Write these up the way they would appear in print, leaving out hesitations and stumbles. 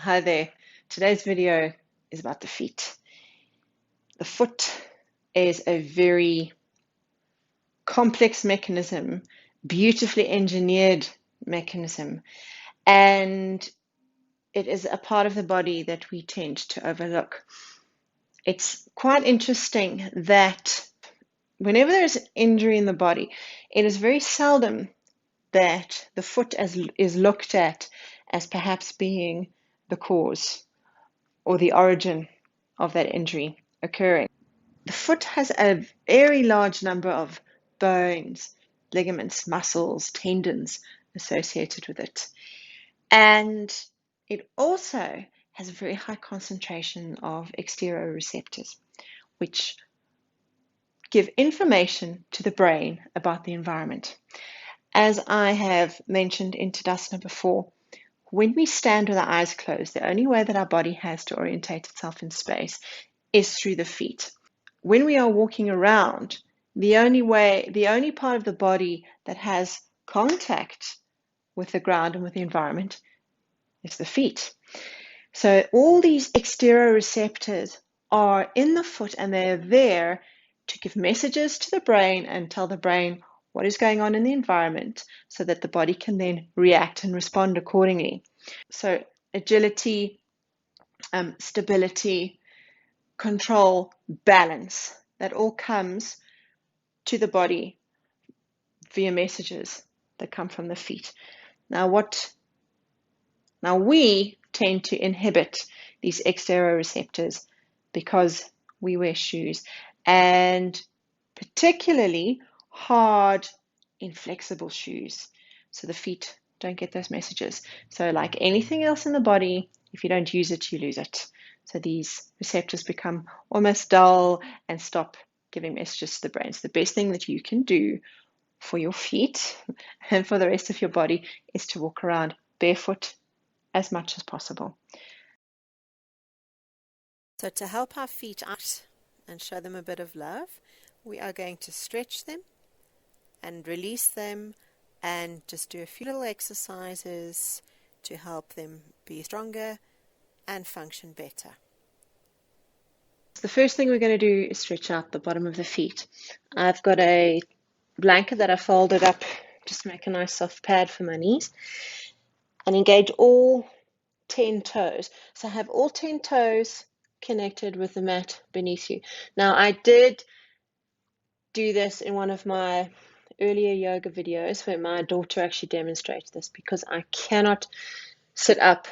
Hi there. Today's video is about the feet. The foot is a very complex mechanism, beautifully engineered mechanism, and it is a part of the body that we tend to overlook. It's quite interesting that whenever there's an injury in the body, it is very seldom that the foot is looked at as perhaps being the cause or the origin of that injury occurring. The foot has a very large number of bones, ligaments, muscles, tendons associated with it. And it also has a very high concentration of exteroreceptors, which give information to the brain about the environment. As I have mentioned in Tadasana before, when we stand with our eyes closed, the only way that our body has to orientate itself in space is through the feet. When we are walking around, the only part of the body that has contact with the ground and with the environment is the feet. So all these exteroreceptors are in the foot and they're there to give messages to the brain and tell the brain what is going on in the environment so that the body can then react and respond accordingly. So agility, stability, control, balance, that all comes to the body via messages that come from the feet. Now we tend to inhibit these exteroreceptors because we wear shoes, and particularly hard, inflexible shoes. So the feet don't get those messages. So like anything else in the body, if you don't use it, you lose it. So these receptors become almost dull and stop giving messages to the brain. So the best thing that you can do for your feet and for the rest of your body is to walk around barefoot as much as possible. So to help our feet out and show them a bit of love, we are going to stretch them and release them and just do a few little exercises to help them be stronger and function better. The first thing we're going to do is stretch out the bottom of the feet. I've got a blanket that I folded up just to make a nice soft pad for my knees, and engage all 10 toes. So I have all 10 toes connected with the mat beneath you. Now I did do this in one of my earlier yoga videos where my daughter actually demonstrated this because I cannot sit up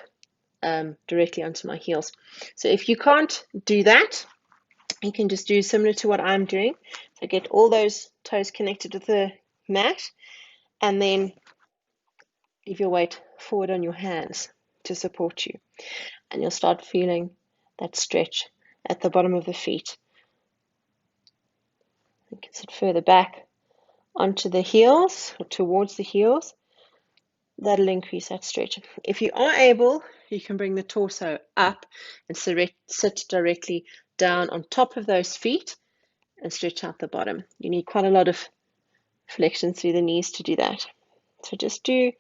directly onto my heels. So if you can't do that, you can just do similar to what I'm doing. So get all those toes connected with the mat and then leave your weight forward on your hands to support you. And you'll start feeling that stretch at the bottom of the feet. You can sit further back onto the heels or towards the heels. That'll increase that stretch. If you are able, you can bring the torso up and sit directly down on top of those feet and stretch out the bottom. You need quite a lot of flexion through the knees to do that. So just do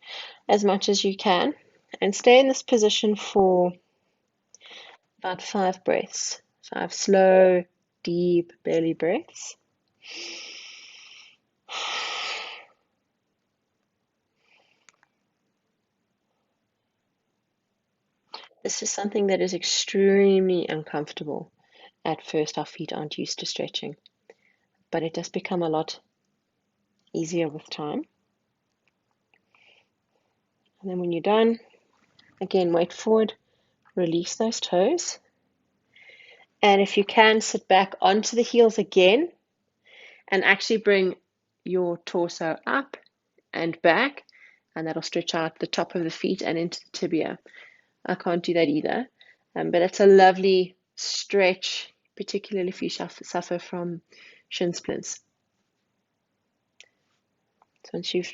as much as you can and stay in this position for about 5 breaths. 5 slow, deep belly breaths. This is something that is extremely uncomfortable. At first, our feet aren't used to stretching, but it does become a lot easier with time. And then when you're done, again, weight forward, release those toes. And if you can, sit back onto the heels again and actually bring your torso up and back, and that'll stretch out the top of the feet and into the tibia. I can't do that either, but it's a lovely stretch, particularly if you suffer from shin splints. So once you've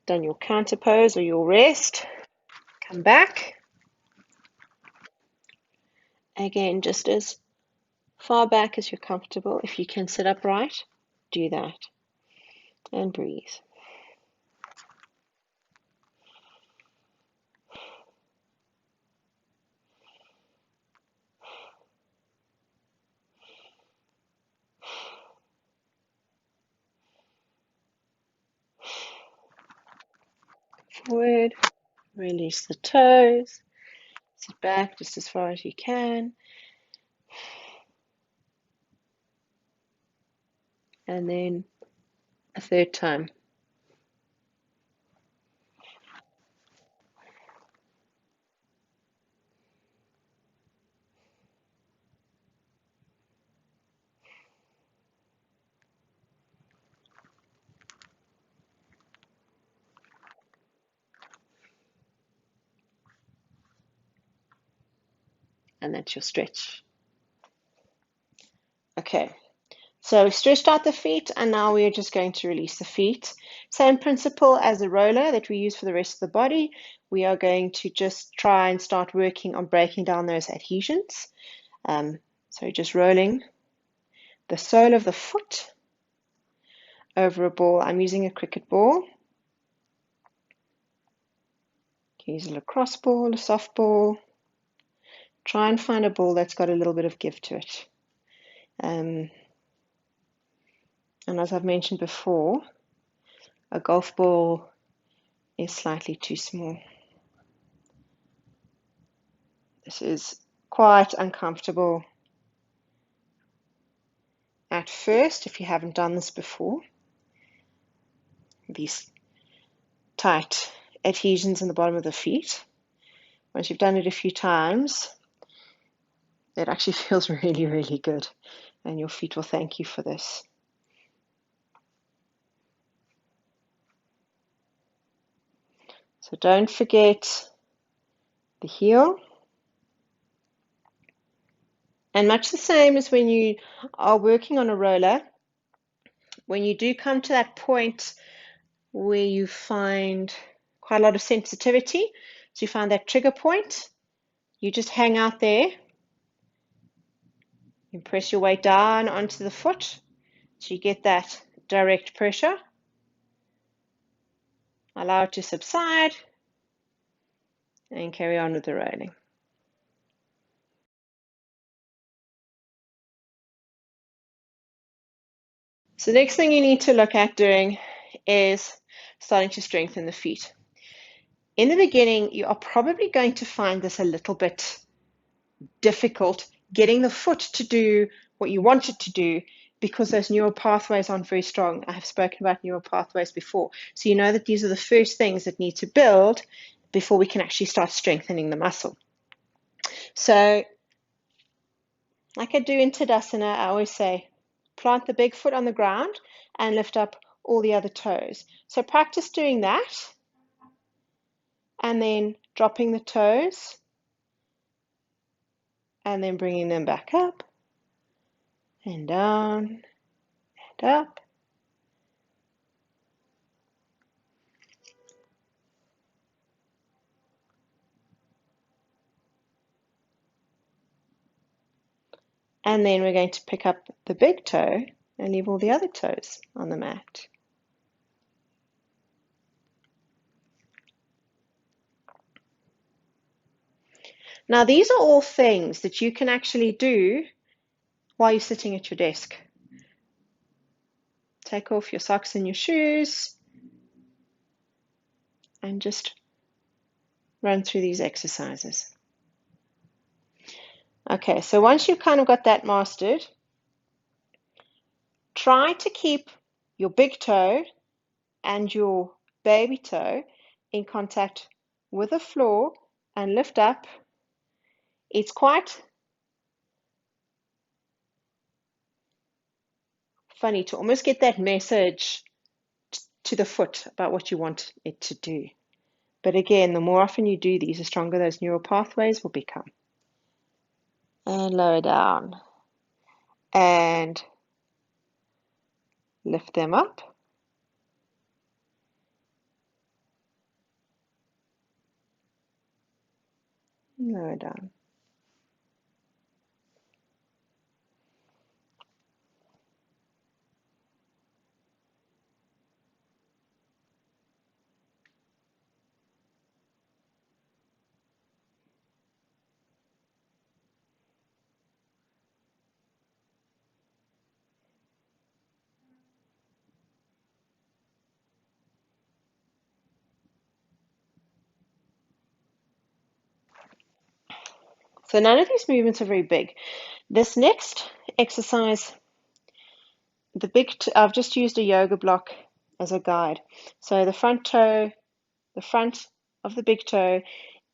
done your counter pose or your rest, come back. Again, just as far back as you're comfortable. If you can sit upright, do that. And breathe. forward, release the toes, sit back just as far as you can, and then a third time. And that's your stretch. Okay, so we've stretched out the feet, and now we're just going to release the feet. Same principle as the roller that we use for the rest of the body. We are going to just try and start working on breaking down those adhesions. So just rolling the sole of the foot over a ball. I'm using a cricket ball. You can use a lacrosse ball, a softball. Try and find a ball that's got a little bit of give to it. And as I've mentioned before, a golf ball is slightly too small. This is quite uncomfortable at first if you haven't done this before. These tight adhesions in the bottom of the feet. Once you've done it a few times, it actually feels really, really good, and your feet will thank you for this. So don't forget the heel. And much the same as when you are working on a roller, when you do come to that point where you find quite a lot of sensitivity, so you find that trigger point, you just hang out there. You press your way down onto the foot so you get that direct pressure. Allow it to subside and carry on with the rolling. So the next thing you need to look at doing is starting to strengthen the feet. In the beginning, you are probably going to find this a little bit difficult, getting the foot to do what you want it to do, because those neural pathways aren't very strong. I have spoken about neural pathways before. So you know that these are the first things that need to build before we can actually start strengthening the muscle. So like I do in Tadasana, I always say, plant the big foot on the ground and lift up all the other toes. So practice doing that and then dropping the toes and then bringing them back up and down and up. And then we're going to pick up the big toe and leave all the other toes on the mat. Now, these are all things that you can actually do while you're sitting at your desk. Take off your socks and your shoes and just run through these exercises. Okay, so once you've kind of got that mastered, try to keep your big toe and your baby toe in contact with the floor and lift up. It's quite funny to almost get that message to the foot about what you want it to do. But again, the more often you do these, the stronger those neural pathways will become. And lower down. And lift them up. Lower down. So none of these movements are very big. This next exercise, I've just used a yoga block as a guide. So the front toe, the front of the big toe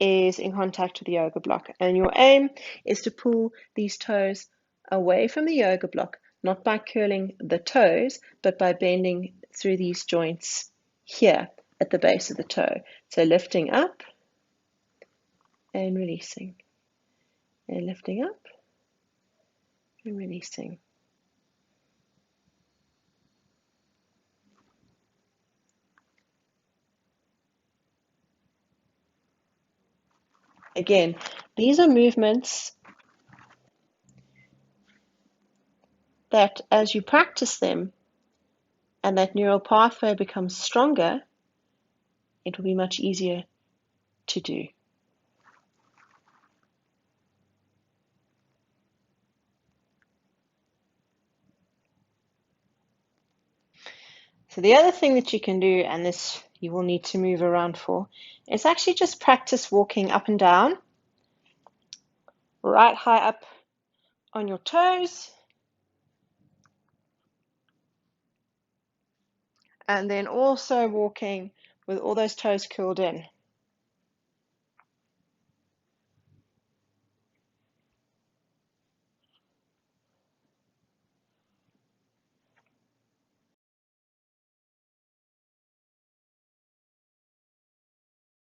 is in contact with the yoga block, and your aim is to pull these toes away from the yoga block, not by curling the toes, but by bending through these joints here at the base of the toe. So lifting up and releasing, and lifting up and releasing. Again, these are movements that as you practice them and that neural pathway becomes stronger, it will be much easier to do. So the other thing that you can do, and this you will need to move around for, is actually just practice walking up and down, right high up on your toes, and then also walking with all those toes curled in.